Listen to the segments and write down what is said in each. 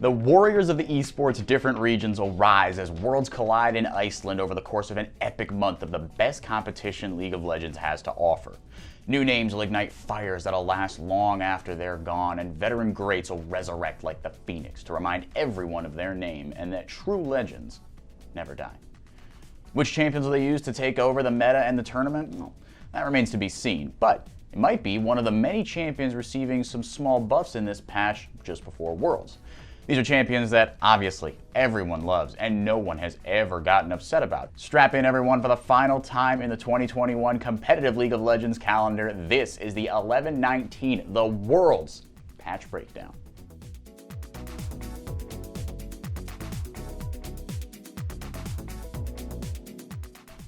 The warriors of the esports different regions will rise as worlds collide in Iceland over the course of an epic month of the best competition League of Legends has to offer. New names will ignite fires that'll last long after they're gone, and veteran greats will resurrect like the phoenix to remind everyone of their name and that true legends never die. Which champions will they use to take over the meta and the tournament? Well, that remains to be seen, but it might be one of the many champions receiving some small buffs in this patch just before Worlds. These are champions that, obviously, everyone loves and no one has ever gotten upset about. Strap in, everyone, for the final time in the 2021 competitive League of Legends calendar. This is the 11-19, the Worlds patch breakdown.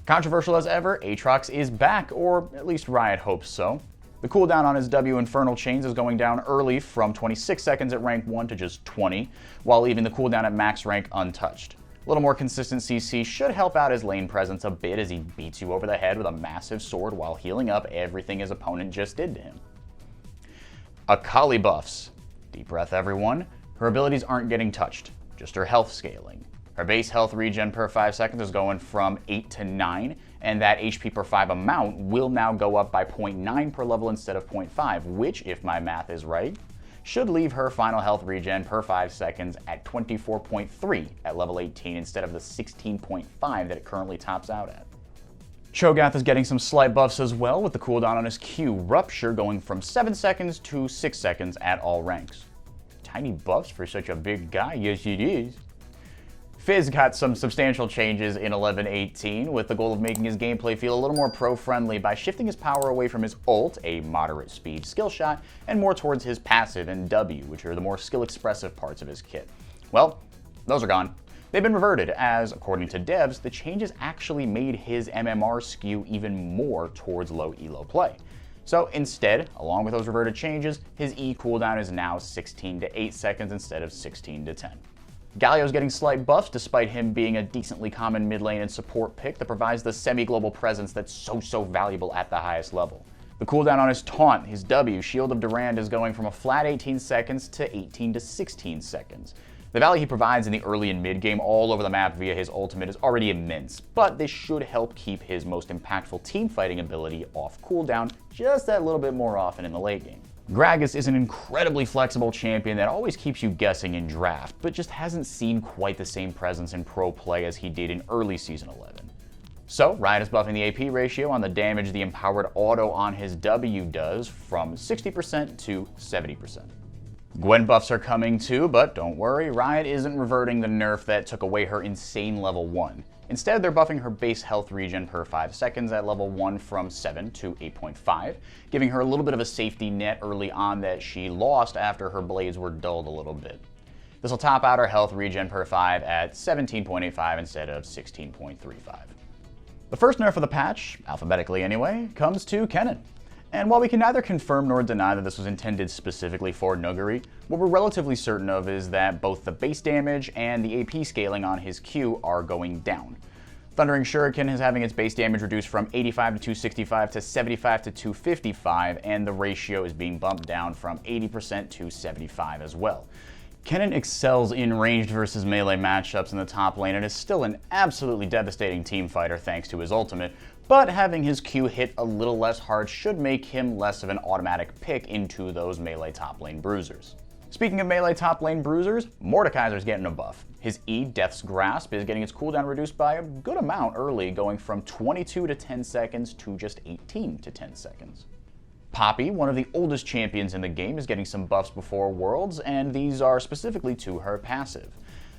Controversial as ever, Aatrox is back, or at least Riot hopes so. The cooldown on his W Infernal chains is going down early from 26 seconds at rank 1 to just 20, while leaving the cooldown at max rank untouched. A little more consistent CC should help out his lane presence a bit as he beats you over the head with a massive sword while healing up everything his opponent just did to him. Akali buffs. Deep breath, everyone. Her abilities aren't getting touched, just her health scaling. Her base health regen per 5 seconds is going from 8 to 9, and that HP per 5 amount will now go up by 0.9 per level instead of 0.5, which, if my math is right, should leave her final health regen per 5 seconds at 24.3 at level 18 instead of the 16.5 that it currently tops out at. Cho'Gath is getting some slight buffs as well, with the cooldown on his Q, Rupture, going from 7 seconds to 6 seconds at all ranks. Tiny buffs for such a big guy, yes it is. Fizz got some substantial changes in 11-18 with the goal of making his gameplay feel a little more pro-friendly by shifting his power away from his ult, a moderate speed skill shot, and more towards his passive and W, which are the more skill-expressive parts of his kit. Well, those are gone. They've been reverted as, according to devs, the changes actually made his MMR skew even more towards low elo play. So instead, along with those reverted changes, his E cooldown is now 16 to 8 seconds instead of 16 to 10. Galio's getting slight buffs despite him being a decently common mid lane and support pick that provides the semi-global presence that's so valuable at the highest level. The cooldown on his taunt, his W, Shield of Durand, is going from a flat 18 seconds to 18 to 16 seconds. The value he provides in the early and mid game all over the map via his ultimate is already immense, but this should help keep his most impactful team fighting ability off cooldown just that little bit more often in the late game. Gragas is an incredibly flexible champion that always keeps you guessing in draft, but just hasn't seen quite the same presence in pro play as he did in early Season 11. So, Riot is buffing the AP ratio on the damage the empowered auto on his W does from 60% to 70%. Gwen buffs are coming too, but don't worry, Riot isn't reverting the nerf that took away her insane level 1. Instead, they're buffing her base health regen per 5 seconds at level 1 from 7 to 8.5, giving her a little bit of a safety net early on that she lost after her blades were dulled a little bit. This will top out her health regen per 5 at 17.85 instead of 16.35. The first nerf of the patch, alphabetically anyway, comes to Kennen. And while we can neither confirm nor deny that this was intended specifically for Nuguri, what we're relatively certain of is that both the base damage and the AP scaling on his Q are going down. Thundering Shuriken is having its base damage reduced from 85 to 265 to 75 to 255, and the ratio is being bumped down from 80% to 75 as well. Kennen excels in ranged versus melee matchups in the top lane and is still an absolutely devastating team fighter thanks to his ultimate, but having his Q hit a little less hard should make him less of an automatic pick into those melee top lane bruisers. Speaking of melee top lane bruisers, Mordekaiser's getting a buff. His E, Death's Grasp, is getting its cooldown reduced by a good amount early, going from 22 to 10 seconds to just 18 to 10 seconds. Poppy, one of the oldest champions in the game, is getting some buffs before Worlds, and these are specifically to her passive.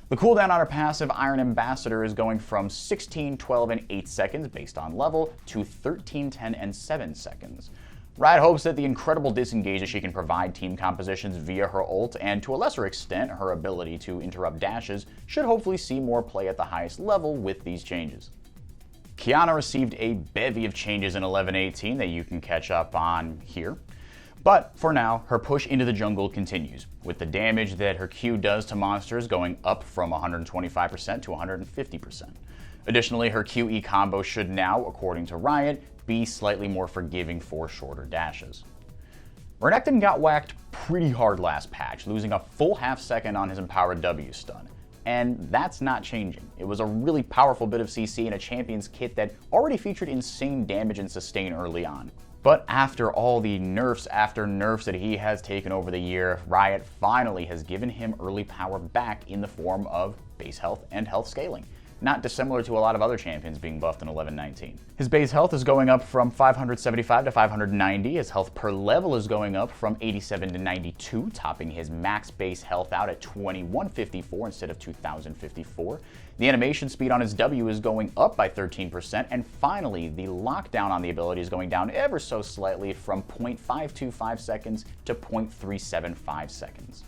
The cooldown on her passive, Iron Ambassador, is going from 16, 12, and 8 seconds based on level to 13, 10, and 7 seconds. Riot hopes that the incredible disengage that she can provide team compositions via her ult, and to a lesser extent her ability to interrupt dashes, should hopefully see more play at the highest level with these changes. Qiyana received a bevy of changes in 11-18 that you can catch up on here. But for now, her push into the jungle continues, with the damage that her Q does to monsters going up from 125% to 150%. Additionally, her QE combo should now, according to Riot, be slightly more forgiving for shorter dashes. Renekton got whacked pretty hard last patch, losing a full half second on his empowered W stun. And that's not changing. It was a really powerful bit of CC in a champion's kit that already featured insane damage and sustain early on. But after all the nerfs after nerfs that he has taken over the year, Riot finally has given him early power back in the form of base health and health scaling. Not dissimilar to a lot of other champions being buffed in 11-19. His base health is going up from 575 to 590, his health per level is going up from 87 to 92, topping his max base health out at 2154 instead of 2054. The animation speed on his W is going up by 13%, and finally, the lockdown on the ability is going down ever so slightly from 0.525 seconds to 0.375 seconds.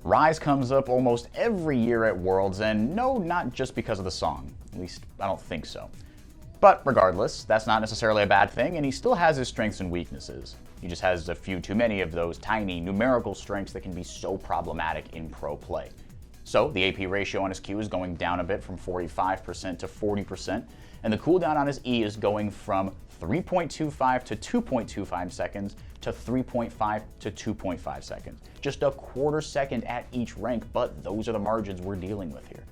Rise comes up almost every year at Worlds, and no, not just because of the song. At least, I don't think so. But regardless, that's not necessarily a bad thing, and he still has his strengths and weaknesses. He just has a few too many of those tiny numerical strengths that can be so problematic in pro play. So the AP ratio on his Q is going down a bit from 45% to 40%, and the cooldown on his E is going from 3.25 to 2.25 seconds to 3.5 to 2.5 seconds. Just a quarter second at each rank, but those are the margins we're dealing with here.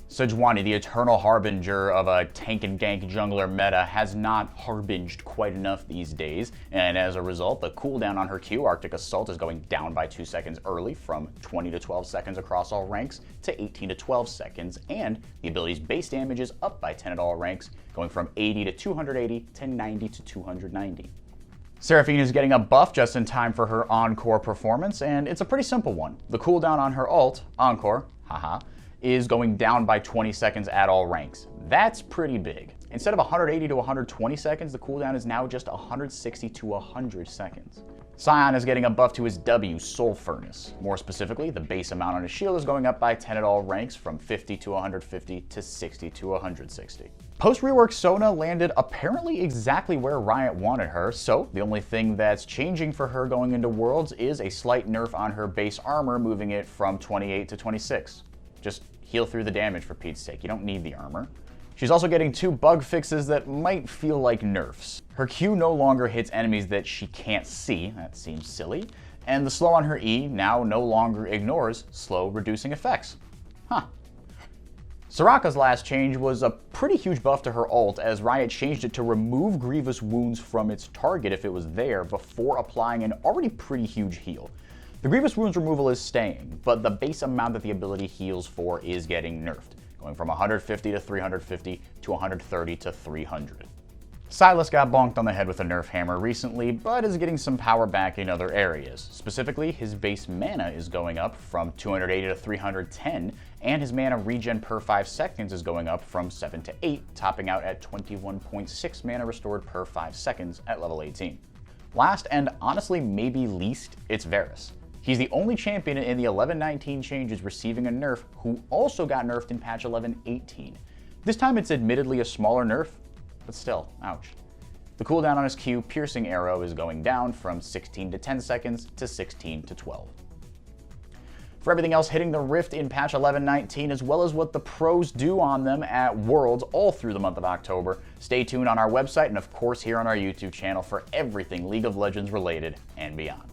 Sejuani, the eternal harbinger of a tank and gank jungler meta, has not harbinged quite enough these days, and as a result, the cooldown on her Q, Arctic Assault, is going down by 2 seconds early from 20 to 12 seconds across all ranks to 18 to 12 seconds, and the ability's base damage is up by 10 at all ranks, going from 80 to 280 to 90 to 290. Seraphine is getting a buff just in time for her Encore performance, and it's a pretty simple one. The cooldown on her ult, Encore, is going down by 20 seconds at all ranks. That's pretty big. Instead of 180 to 120 seconds, the cooldown is now just 160 to 100 seconds. Sion is getting a buff to his W, Soul Furnace. More specifically, the base amount on his shield is going up by 10 at all ranks from 50 to 150 to 60 to 160. Post-rework Sona landed apparently exactly where Riot wanted her, so the only thing that's changing for her going into Worlds is a slight nerf on her base armor, moving it from 28 to 26. Just heal through the damage for Pete's sake, you don't need the armor. She's also getting 2 bug fixes that might feel like nerfs. Her Q no longer hits enemies that she can't see, that seems silly, and the slow on her E now no longer ignores slow reducing effects. Soraka's last change was a pretty huge buff to her ult, as Riot changed it to remove grievous wounds from its target if it was there before applying an already pretty huge heal. The grievous wounds removal is staying, but the base amount that the ability heals for is getting nerfed, going from 150 to 350 to 130 to 300. SYLAS got bonked on the head with a nerf hammer recently, but is getting some power back in other areas. Specifically, his base mana is going up from 280 to 310, and his mana regen per 5 seconds is going up from 7 to 8, topping out at 21.6 mana restored per 5 seconds at level 18. Last, and honestly maybe least, it's Varus. He's the only champion in the 11-19 changes receiving a nerf who also got nerfed in patch 11-18. This time it's admittedly a smaller nerf, but still, ouch. The cooldown on his Q, Piercing Arrow, is going down from 16 to 10 seconds to 16 to 12. For everything else hitting the Rift in patch 11-19, as well as what the pros do on them at Worlds all through the month of October, stay tuned on our website and of course here on our YouTube channel for everything League of Legends related and beyond.